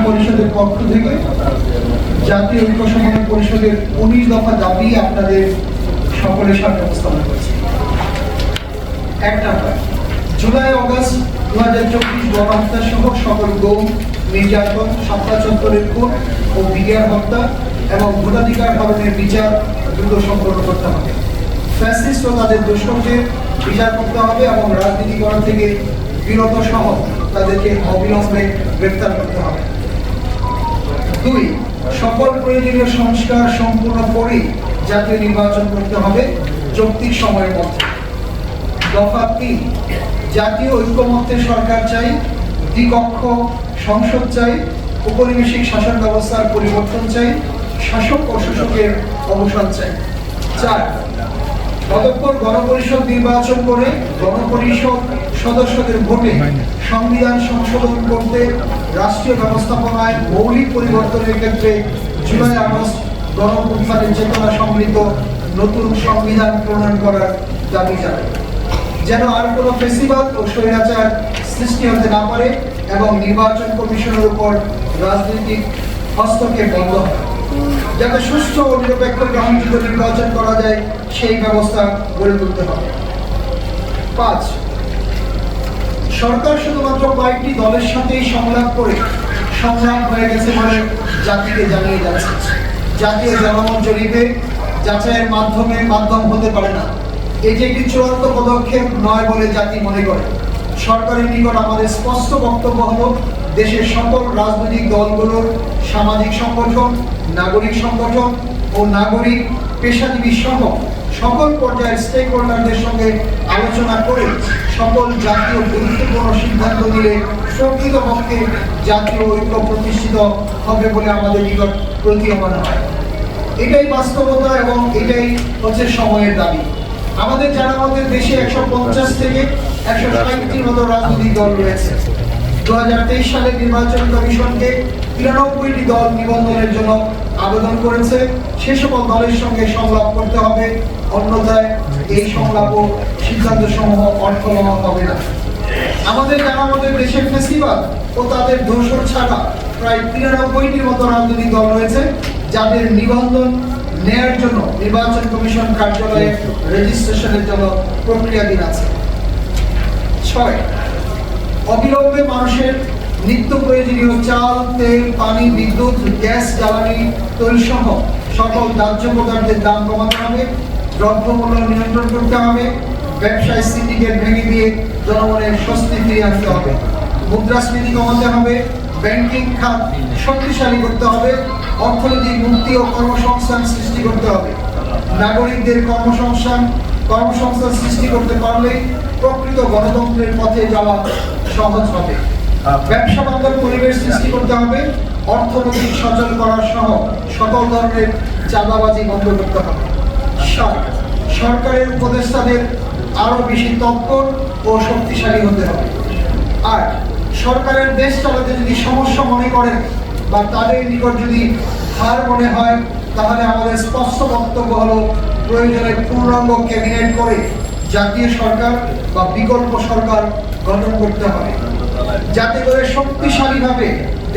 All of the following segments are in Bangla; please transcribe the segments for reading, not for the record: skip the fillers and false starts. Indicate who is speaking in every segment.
Speaker 1: পরিষদের পক্ষ থেকে জাতীয় ঐক্য সমন্বয় পরিষদের 19 দফা দাবি আপনাদের সকলের সামনে উপস্থাপন করছি। 1 নম্বর, জুলাই আগস্ট 2024 গণহত্যা সহ সকল গুম, নির্যাতন, শাপলা-চত্বরের খুন ও বিডিআর হত্যা এবং ভোটাধিকার হরণের বিচার দ্রুত সম্পন্ন করতে হবে। ফ্যাসিস্ট ও তাদের দোষরদের বিচার করতে হবে এবং রাজনীতি করা থেকে বিরত সহ তাদেরকে অবিলম্বে গ্রেফতার করতে হবে। 2, সকল প্রয়োজনীয় সংস্কার সম্পূর্ণ করে জাতীয় নির্বাচন করতে হবে যৌক্তিক সময়ের মধ্যে। দফা 3, জাতীয় ঐক্যমত্যের সরকার চাই, দ্বিকক্ষ সংসদ চাই, উপনিবেশিক শাসন ব্যবস্থার পরিবর্তন চাই, শাসক ও শোষকের অবসান চাই। 4, অতঃপর গণপরিষদ নির্বাচন করে গণপরিষদ সদস্যদের ভোটে সংবিধান সংশোধন করতে রাষ্ট্রীয় ব্যবস্থাপনায় মৌলিক পরিবর্তনের ক্ষেত্রে জুলাই আগস্ট গণঅভ্যুত্থানের চেতনা সম্মিলিত নতুন সংবিধান প্রণয়ন করার দাবি জানায়, যেন আর কোনো ফেসিবাদ ও স্বৈরাচার সৃষ্টি হতে না পারে এবং নির্বাচন কমিশনের উপর রাজনৈতিক হস্তক্ষেপ বন্ধ হয়, যাতে সুষ্ঠু ও নিরপেক্ষ গ্রহণযোগ্য নির্বাচন করা যায় সেই ব্যবস্থা গড়ে তুলতে হবে। 5, সরকার শুধুমাত্র কয়েকটি দলের সাথেই সংলাপ করে সংগ্রাম হয়ে গেছে বলে জাতিকে জানিয়ে যাচ্ছে। জাতীয় জনমত জরিপে যাচাইয়ের মাধ্যম হতে পারে না। এটি একটি চূড়ান্ত পদক্ষেপ নয় বলে জাতি মনে করে। সরকারের নিকট আমাদের স্পষ্ট বক্তব্য হলো, দেশের সকল রাজনৈতিক দলগুলোর সামাজিক সংগঠন, নাগরিক সংগঠন ও নাগরিক পেশাজীবী সহ সকল পর্যায়ের স্টেক হোল্ডারদের সঙ্গে আলোচনা করে সকল জাতীয় গুরুত্বপূর্ণ সিদ্ধান্ত নিলে প্রকৃতপক্ষে জাতীয় ঐক্য প্রতিষ্ঠিত হবে বলে আমাদের নিকট প্রতীয়মান হয়। এটাই বাস্তবতা এবং এটাই হচ্ছে সময়ের দাবি। আমাদের জানা মতে দেশে 150 থেকে 160টির মতো রাজনৈতিক দল রয়েছে। 2023 সালে নির্বাচন কমিশনকে 93টি দল নিবন্ধনের জন্য আবেদন করেছে। সে সকল দলের সঙ্গে সংলাপ করতে হবে, অন্যথায় এই সংলাপ ও সিদ্ধান্ত সমূহ অর্থবহ হবে না। আমাদের জানা মতে দেশের ফেসিবাদ ও তাদের দোষর ছাড়া প্রায় 93টির মতো রাজনৈতিক দল রয়েছে, যাদের নিবন্ধন নেয়ার জন্য নির্বাচন কমিশন কার্যালয়ে রেজিস্ট্রেশনের জন্য প্রক্রিয়াধীন আছে। 6, অবিলম্বে মানুষের নিত্য প্রয়োজনীয় চাল, তেল, পানি, বিদ্যুৎ, গ্যাস, জ্বালানি, তৈল সহ সকল দাহ্য পদার্থের দাম কমাতে হবে, দ্রব্যমূল্য নিয়ন্ত্রণ করতে হবে, ব্যবসায় সিন্ডিকেট ভেঙে দিয়ে জনগণের স্বস্তি ফিরিয়ে আনতে হবে, মুদ্রাস্ফীতি কমাতে হবে, ব্যাংকিং খাত শক্তিশালী করতে হবে, অর্থনৈতিক মুক্তি ও কর্মসংস্থান সৃষ্টি করতে হবে। নাগরিকদের কর্মসংস্থান সৃষ্টি করতে পারলে প্রকৃত গণতন্ত্রের পথে যাওয়া সহজ হবে। ব্যবসা বান্ধব পরিবেশ সৃষ্টি করতে হবে, অর্থনৈতিক সচল করার সহ সকল ধরনের চাঁদাবাজি বন্ধ করতে হবে। 7, সরকারের উপদেষ্টাদের আরো বেশি তৎপর ও শক্তিশালী হতে হবে। 8, সরকারের দেশ চালাতে যদি সমস্যা মনে করেন বা তাদের নিকট যদি হার মনে হয়, তাহলে আমাদের স্পষ্ট বক্তব্য হলো, প্রয়োজনে পূর্ণাঙ্গ ক্যাবিনেট করে জাতীয় সরকার বা বিকল্প সরকার গঠন করতে হবে, যাতে করে শক্তিশালীভাবে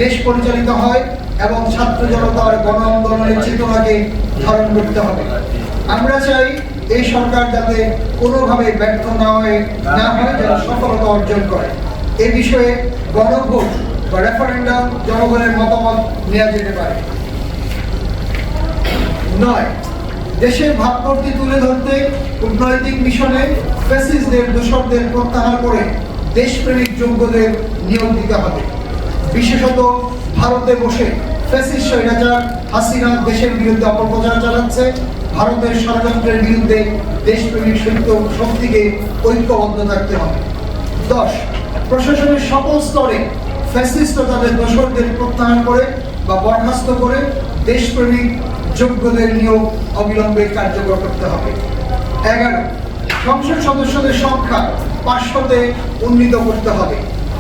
Speaker 1: দেশ পরিচালিত হয় এবং ছাত্র জনতার গণ আন্দোলনের চেতনাকে ধারণ করতে হবে। আমরা চাই এই সরকার যাতে কোনোভাবে ব্যর্থ না হয়, যেন সফলতা অর্জন করে। এ বিষয়ে গণভোট বা রেফারেন্ডাম জনগণের মতামত নেওয়া যেতে পারে। 9, দেশের ভাবমূর্তি তুলে ধরতে কূটনৈতিক মিশনে ফ্যাসিস্টদের দোষরদের প্রত্যাহার করে দেশপ্রেমিক যোগ্যদের নিয়োগ দিতে হবে। বিশেষত ভারতে বসে ফ্যাসিস্ট স্বৈরাচার হাসিনা দেশের বিরুদ্ধে অপপ্রচার চালাচ্ছে। ভারতের ষড়যন্ত্রের বিরুদ্ধে দেশপ্রেমিক শক্তিকে ঐক্যবদ্ধ থাকতে হবে। 10, প্রশাসনের সকল স্তরে ফ্যাসিস্ট ও তাদের দোষরদের প্রত্যাহার করে বা বরখাস্ত করে দেশপ্রেমিক যোগ্যদের নিয়োগ অবিলম্বে কার্যকর করতে হবে। 11, সংসদ সদস্যদের সংখ্যা 500-তে উন্নীত করতে হবে।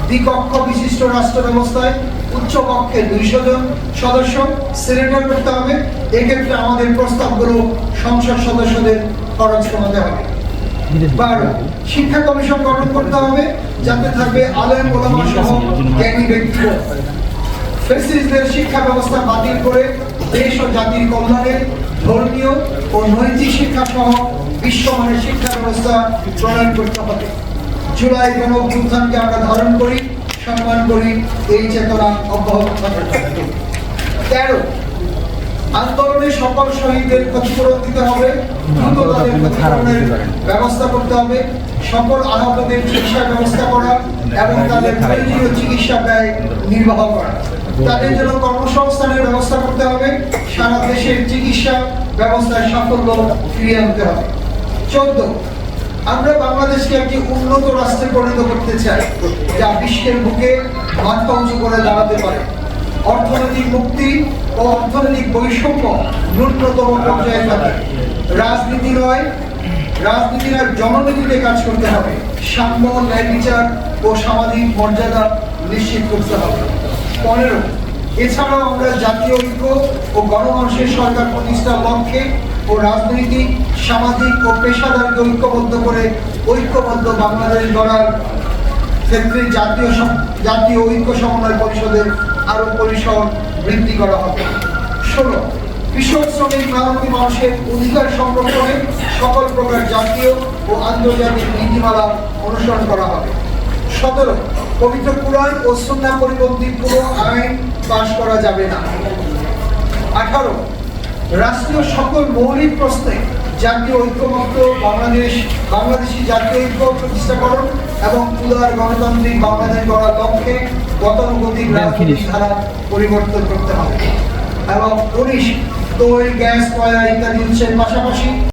Speaker 1: দ্বিকক্ষ বিশিষ্ট রাষ্ট্র ব্যবস্থায় উচ্চকক্ষে 200 জন সদস্য সিনেটর করতে হবে। এক্ষেত্রে আমাদের প্রস্তাবগুলো সংসদ সদস্যদের খরচ কমাতে হবে। 12, শিক্ষা কমিশন গঠন করতে হবে, যাতে থাকবে আলেম ওলামা সহ জ্ঞানী ব্যক্তিরা। ফ্যাসিস্টদের শিক্ষা ব্যবস্থা বাতিল করে দেশ ও জাতির কল্যাণে ধর্মীয় ও নৈতিক শিক্ষা সহ বিশ্বমানের শিক্ষা ব্যবস্থা প্রণয়ন করতে হবে। জুলাই গণঅভ্যুত্থানকে আমরা ধারণ করি, সম্মান করি, এই চেতনা অব্যাহত থাকতে হবে। 13 আন্দোলনে সকল শহীদদের ক্ষতিপূরণ দিতে হবে, দ্রুত তাদের ক্ষতিপূরণের ব্যবস্থা করতে হবে, সকল আহতদের চিকিৎসার ব্যবস্থা করা এবং তাদের প্রয়োজনীয় চিকিৎসা ব্যয় নির্বাহ করা। তাদের জন্য কর্মসংস্থানের ব্যবস্থা করতে হবে, সারা দেশের চিকিৎসা ব্যবস্থায় সাফল্য ফিরিয়ে আনতে হবে। 14 আমরা বাংলাদেশকে একটি উন্নত রাষ্ট্রে পরিণত করতে চাই, যা বিশ্বের বুকে মাথা উঁচু করে দাঁড়াতে পারে। অর্থনৈতিক মুক্তি ও অর্থনৈতিক বৈষম্য ন্যূনতম পর্যায়ে থাকে। রাজনীতি নয় জননীতিতে কাজ করতে হবে। সাম্য, ন্যায় বিচার ও সামাজিক মর্যাদা নিশ্চিত করতে হবে। 15 এছাড়াও আমরা জাতীয় ঐক্য ও গণমানুষের সরকার প্রতিষ্ঠার লক্ষ্যে ও রাজনৈতিক, সামাজিক ও পেশাদারকে ঐক্যবদ্ধ করে ঐক্যবদ্ধ বাংলাদেশ গড়ার ক্ষেত্রে জাতীয় ঐক্য সমন্বয় পরিষদের আরো পরিসর বৃদ্ধি করা হবে। 16 কৃষক, শ্রমিক, মেহনতি মানুষের অধিকার সংরক্ষণে সকল প্রকার জাতীয় ও আন্তর্জাতিক নীতিমালা অনুসরণ করা হবে। 17 পবিত্র কুরআন ও সুন্নাহ পরিপন্থী কোনো আইন পাশ করা যাবে না। 18 রাষ্ট্রীয় সকল মৌলিক প্রশ্নে জাতীয় ঐক্যমত্য বাংলাদেশি জাতীয় ঐক্য প্রতিষ্ঠাকরণ এবং উদার গণতান্ত্রিক বাংলাদেশ গড়ার লক্ষ্যে গতানুগতিক রাজনৈতিক ধারা পরিবর্তন করতে হবে। এবং 19 তৈল, গ্যাস, কয়লা ইত্যাদি উৎসের পাশাপাশি